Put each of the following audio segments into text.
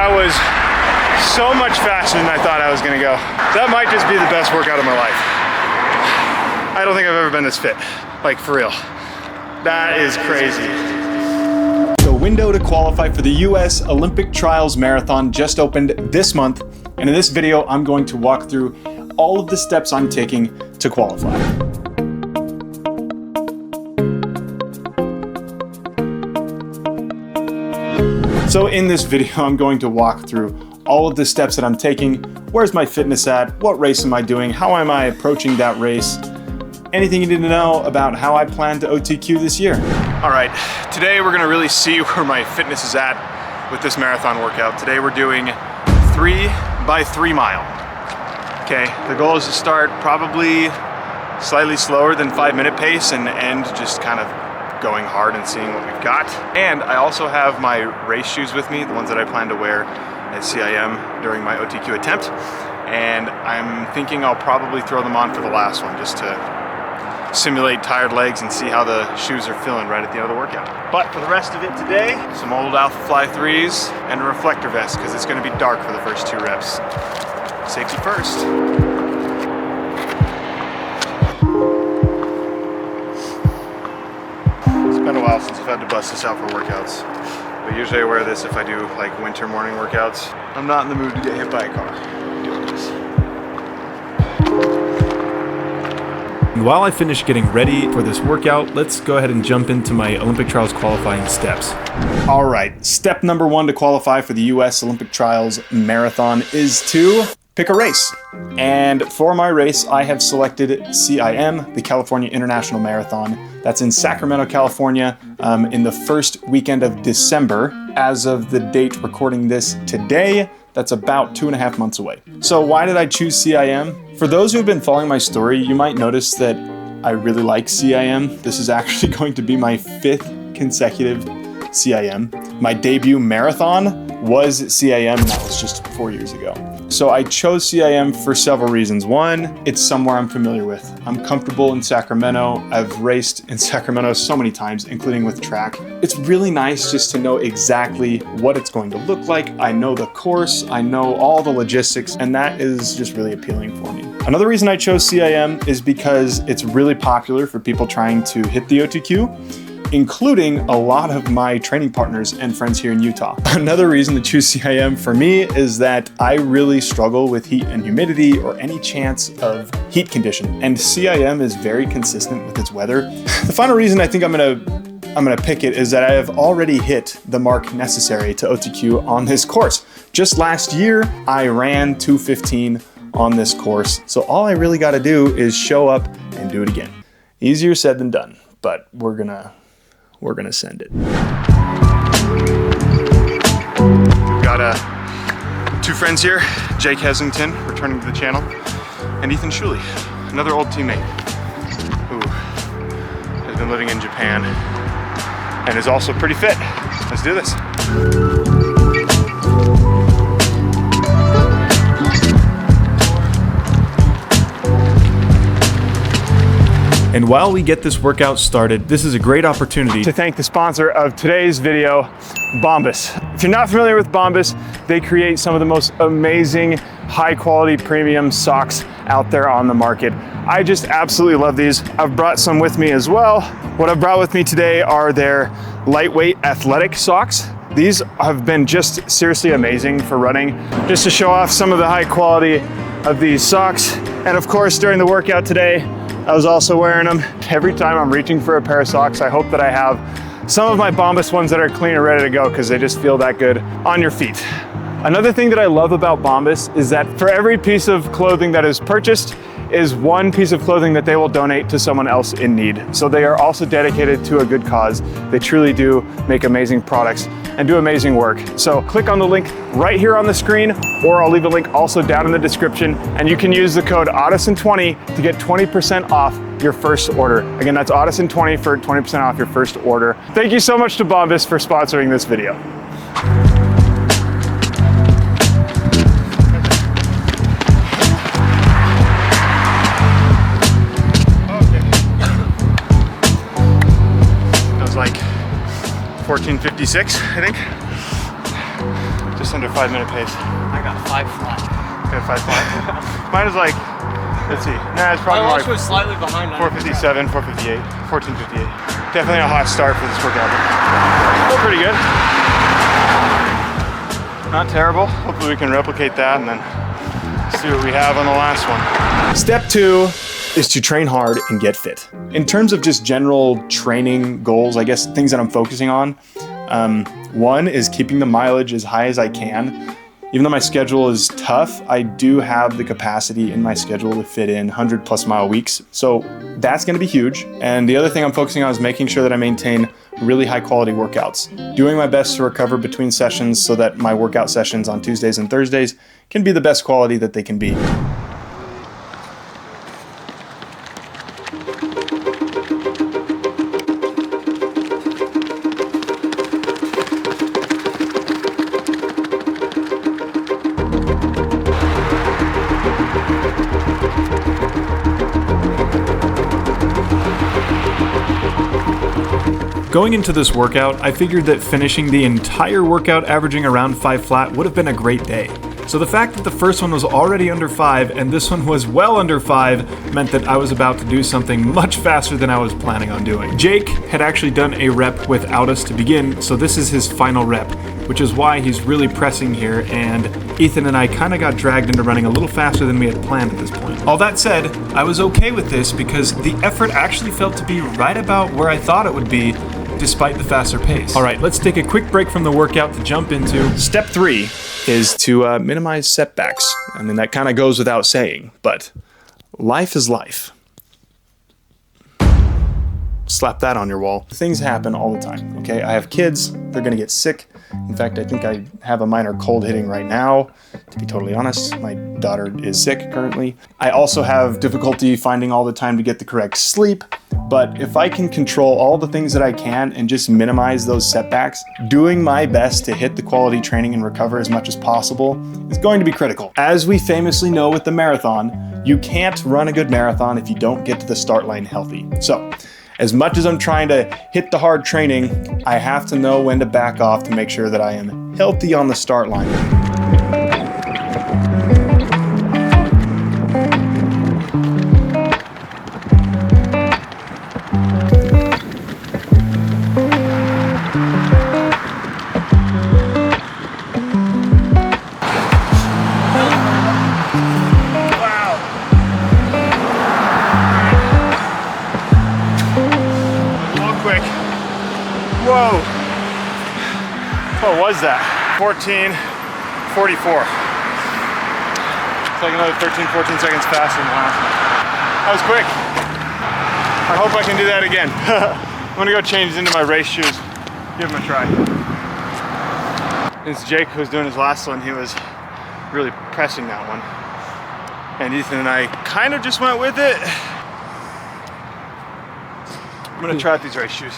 That was so much faster than I thought I was gonna go. That might just be the best workout of my life. I don't think I've ever been this fit, like for real. That is crazy. The window to qualify for the US Olympic Trials Marathon just opened this month, and in this video, I'm going to walk through all of the steps I'm taking to qualify. So in this video, I'm going to walk through all of the steps that I'm taking. Where's my fitness at? What race am I doing? How am I approaching that race? Anything you need to know about how I plan to OTQ this year. All right, today we're gonna really see where my fitness is at with this marathon workout. Today we're doing 3 by 3 mile. Okay, the goal is to start probably slightly slower than 5-minute pace and end just kind of going hard and seeing what we've got. And I also have my race shoes with me, the ones that I plan to wear at CIM during my OTQ attempt. And I'm thinking I'll probably throw them on for the last one just to simulate tired legs and see how the shoes are feeling right at the end of the workout. But for the rest of it today, some old Alpha Fly 3s and a reflector vest because it's gonna be dark for the first 2 reps. Safety first. It's been a while since I've had to bust this out for workouts. But usually I wear this if I do like winter morning workouts. I'm not in the mood to get hit by a car doing this. And while I finish getting ready for this workout, let's go ahead and jump into my Olympic Trials qualifying steps. All right, step number 1 to qualify for the US Olympic Trials Marathon is to pick a race. And for my race, I have selected CIM, the California International Marathon. That's in Sacramento, California, in the first weekend of December. As of the date recording this today, that's about 2.5 months away. So why did I choose CIM? For those who have been following my story, you might notice that I really like CIM. This is actually going to be my 5th consecutive CIM. My debut marathon was CIM, and that was just 4 years ago. So I chose CIM for several reasons. One, it's somewhere I'm familiar with. I'm comfortable in Sacramento. I've raced in Sacramento so many times, including with track. It's really nice just to know exactly what it's going to look like. I know the course, I know all the logistics, and that is just really appealing for me. Another reason I chose CIM is because it's really popular for people trying to hit the OTQ, including a lot of my training partners and friends here in Utah. Another reason to choose CIM for me is that I really struggle with heat and humidity or any chance of heat condition, and CIM is very consistent with its weather. The final reason I think I'm gonna pick it is that I have already hit the mark necessary to OTQ on this course. Just last year, I ran 2:15 on this course, so all I really gotta do is show up and do it again. Easier said than done, but we're gonna send it. We've got 2 friends here, Jake Hesington, returning to the channel, and Ethan Shuley, another old teammate who has been living in Japan and is also pretty fit. Let's do this. And while we get this workout started, this is a great opportunity to thank the sponsor of today's video, Bombas. If you're not familiar with Bombas, they create some of the most amazing, high quality premium socks out there on the market. I just absolutely love these. I've brought some with me as well. What I've brought with me today are their lightweight athletic socks. These have been just seriously amazing for running, just to show off some of the high quality of these socks. And of course, during the workout today, I was also wearing them. Every time I'm reaching for a pair of socks, I hope that I have some of my Bombas ones that are clean and ready to go because they just feel that good on your feet. Another thing that I love about Bombas is that for every piece of clothing that is purchased is one piece of clothing that they will donate to someone else in need. So they are also dedicated to a good cause. They truly do make amazing products and do amazing work. So click on the link right here on the screen, or I'll leave a link also down in the description, and you can use the code Audison20 to get 20% off your first order. Again, that's Audison20 for 20% off your first order. Thank you so much to Bombas for sponsoring this video. That was like 14:56, I think. Just under 5 minute pace. I got 5 flat. Okay, 5 flat. Mine is like, let's see. Nah, it's probably My more watch was slightly behind. 4:57, 4:58, 14:58. Definitely a hot start for this workout. Still pretty good. Not terrible. Hopefully we can replicate that and then see what we have on the last one. Step 2 is to train hard and get fit. In terms of just general training goals, I guess things that I'm focusing on, one is keeping the mileage as high as I can. Even though my schedule is tough, I do have the capacity in my schedule to fit in 100+ mile weeks. So that's gonna be huge. And the other thing I'm focusing on is making sure that I maintain really high quality workouts. Doing my best to recover between sessions so that my workout sessions on Tuesdays and Thursdays can be the best quality that they can be. Going into this workout, I figured that finishing the entire workout averaging around 5 flat would have been a great day. So the fact that the first one was already under 5 and this one was well under 5 meant that I was about to do something much faster than I was planning on doing. Jake had actually done a rep without us to begin, so this is his final rep, which is why he's really pressing here, and Ethan and I kind of got dragged into running a little faster than we had planned at this point. All that said, I was okay with this because the effort actually felt to be right about where I thought it would be, despite the faster pace. All right, let's take a quick break from the workout to jump into Step 3 is to minimize setbacks. I mean, that kind of goes without saying, but life is life. Slap that on your wall. Things happen all the time, okay? I have kids, they're gonna get sick. In fact, I think I have a minor cold hitting right now, to be totally honest. My daughter is sick currently. I also have difficulty finding all the time to get the correct sleep, but if I can control all the things that I can and just minimize those setbacks, doing my best to hit the quality training and recover as much as possible is going to be critical. As we famously know with the marathon, you can't run a good marathon if you don't get to the start line healthy. So, as much as I'm trying to hit the hard training, I have to know when to back off to make sure that I am healthy on the start line. Whoa! What was that? 14:44. It's like another 13, 14 seconds faster than the last one. That was quick. I hope I can do that again. I'm gonna go change into my race shoes. Give them a try. It's Jake who was doing his last one. He was really pressing that one. And Ethan and I kind of just went with it. I'm gonna try out these race shoes.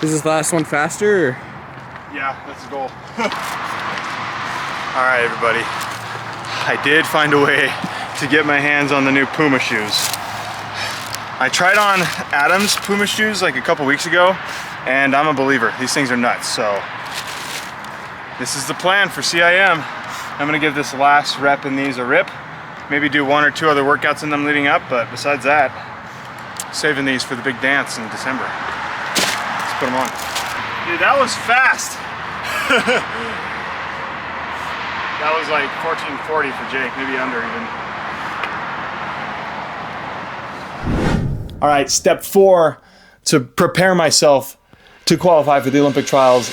Is this last one faster? Or? Yeah, that's the goal. All right, everybody. I did find a way to get my hands on the new Puma shoes. I tried on Adam's Puma shoes like a couple weeks ago, and I'm a believer. These things are nuts, so this is the plan for CIM. I'm gonna give this last rep in these a rip. Maybe do 1 or 2 other workouts in them leading up, but besides that, saving these for the big dance in December. Put them on. Dude, that was fast. That was like 14:40 for Jake, maybe under even. All right, step 4 to prepare myself to qualify for the Olympic trials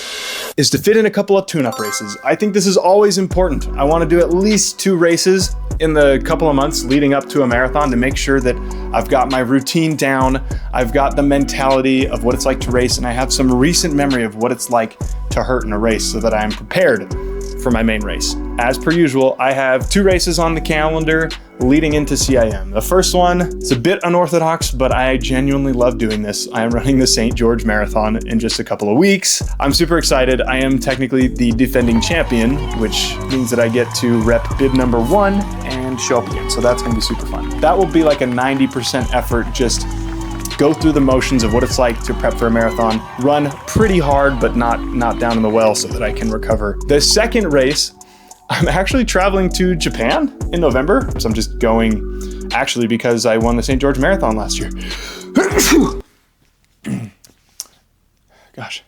is to fit in a couple of tune-up races. I think this is always important. I want to do at least 2 races in the couple of months leading up to a marathon to make sure that I've got my routine down, I've got the mentality of what it's like to race, and I have some recent memory of what it's like to hurt in a race so that I'm prepared for my main race. As per usual, I have 2 races on the calendar leading into CIM. The first one is a bit unorthodox, but I genuinely love doing this. I am running the St. George Marathon in just a couple of weeks. I'm super excited. I am technically the defending champion, which means that I get to rep bib number 1 and show up again. So that's gonna be super fun. That will be like a 90% effort, just go through the motions of what it's like to prep for a marathon, run pretty hard, but not down in the well so that I can recover. The second race I'm actually traveling to Japan in November. So I'm just going actually because I won the St. George Marathon last year. Gosh.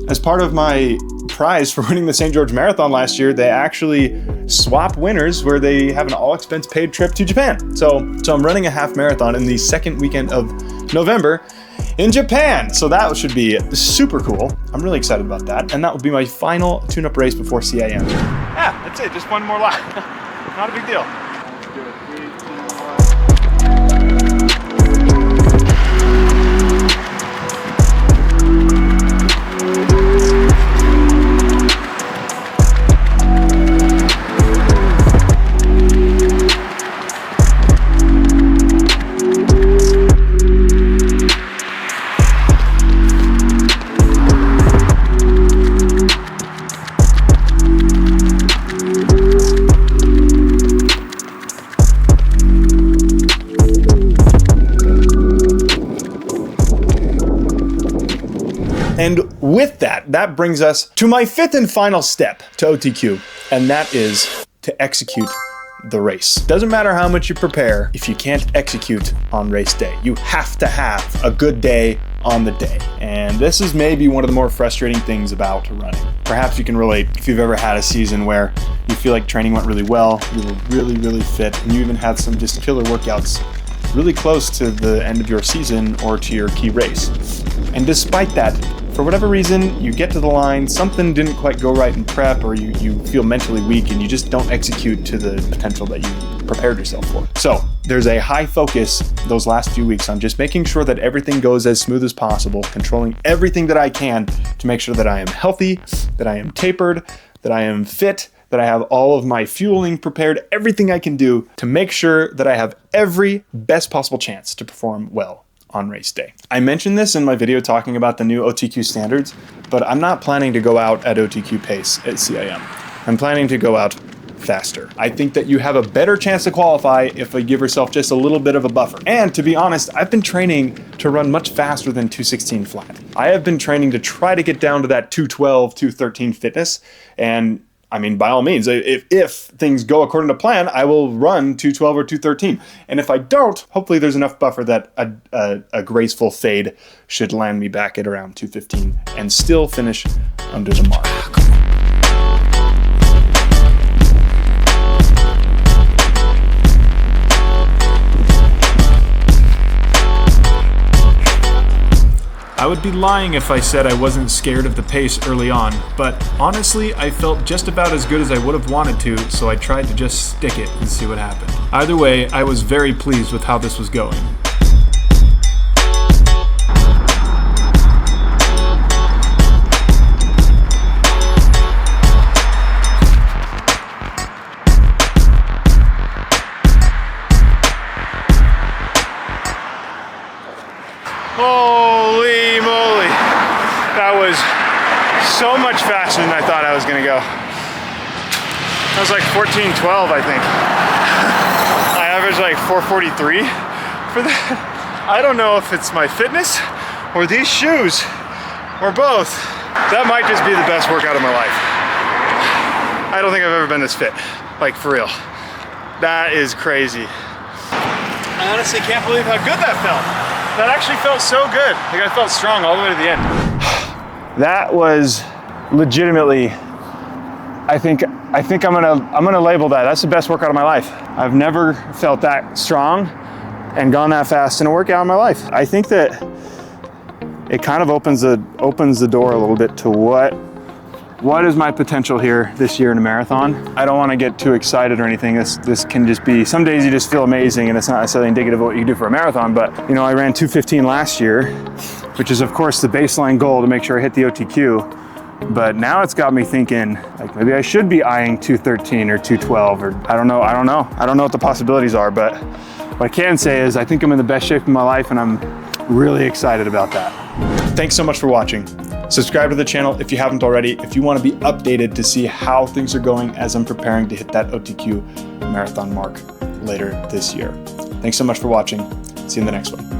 As part of my prize for winning the St. George Marathon last year, they actually swap winners where they have an all expense paid trip to Japan. So I'm running a half marathon in the second weekend of November in Japan. So that should be super cool. I'm really excited about that. And that will be my final tune-up race before CIM. Yeah, that's it. Just one more lap. Not a big deal. And with that brings us to my fifth and final step to OTQ, and that is to execute the race. Doesn't matter how much you prepare if you can't execute on race day. You have to have a good day on the day. And this is maybe one of the more frustrating things about running. Perhaps you can relate if you've ever had a season where you feel like training went really well, you were really, really fit, and you even had some just killer workouts really close to the end of your season or to your key race. And despite that, for whatever reason, you get to the line, something didn't quite go right in prep, or you feel mentally weak and you just don't execute to the potential that you prepared yourself for. So there's a high focus those last few weeks on just making sure that everything goes as smooth as possible, controlling everything that I can to make sure that I am healthy, that I am tapered, that I am fit, that I have all of my fueling prepared, everything I can do to make sure that I have every best possible chance to perform well on race day. I mentioned this in my video talking about the new OTQ standards, but I'm not planning to go out at OTQ pace at CIM. I'm planning to go out faster. I think that you have a better chance to qualify if you give yourself just a little bit of a buffer. And to be honest, I've been training to run much faster than 2:16 flat. I have been training to try to get down to that 2:12, 2:13 fitness, and I mean, by all means, if things go according to plan, I will run 2:12 or 2:13. And if I don't, hopefully there's enough buffer that a graceful fade should land me back at around 2:15 and still finish under the mark. I would be lying if I said I wasn't scared of the pace early on, but honestly, I felt just about as good as I would have wanted to, so I tried to just stick it and see what happened. Either way, I was very pleased with how this was going. Holy moly, that was so much faster than I thought I was gonna go. That was like 14:12, I think. I averaged like 4:43 for that. I don't know if it's my fitness or these shoes or both. That might just be the best workout of my life. I don't think I've ever been this fit, like for real. That is crazy. I honestly can't believe how good that felt. That actually felt so good. Like I felt strong all the way to the end. That was legitimately, I think I'm gonna label that. That's the best workout of my life. I've never felt that strong and gone that fast in a workout in my life. I think that it kind of opens the door a little bit to what is my potential here this year in a marathon. I don't want to get too excited or anything. This can just be, some days you just feel amazing and it's not necessarily indicative of what you can do for a marathon, but you know, I ran 2:15 last year, which is of course the baseline goal to make sure I hit the OTQ. But now it's got me thinking, like maybe I should be eyeing 2:13 or 2:12, or I don't know. I don't know what the possibilities are, but what I can say is I think I'm in the best shape of my life and I'm really excited about that. Thanks so much for watching. Subscribe to the channel if you haven't already, if you want to be updated to see how things are going as I'm preparing to hit that OTQ marathon mark later this year. Thanks so much for watching. See you in the next one.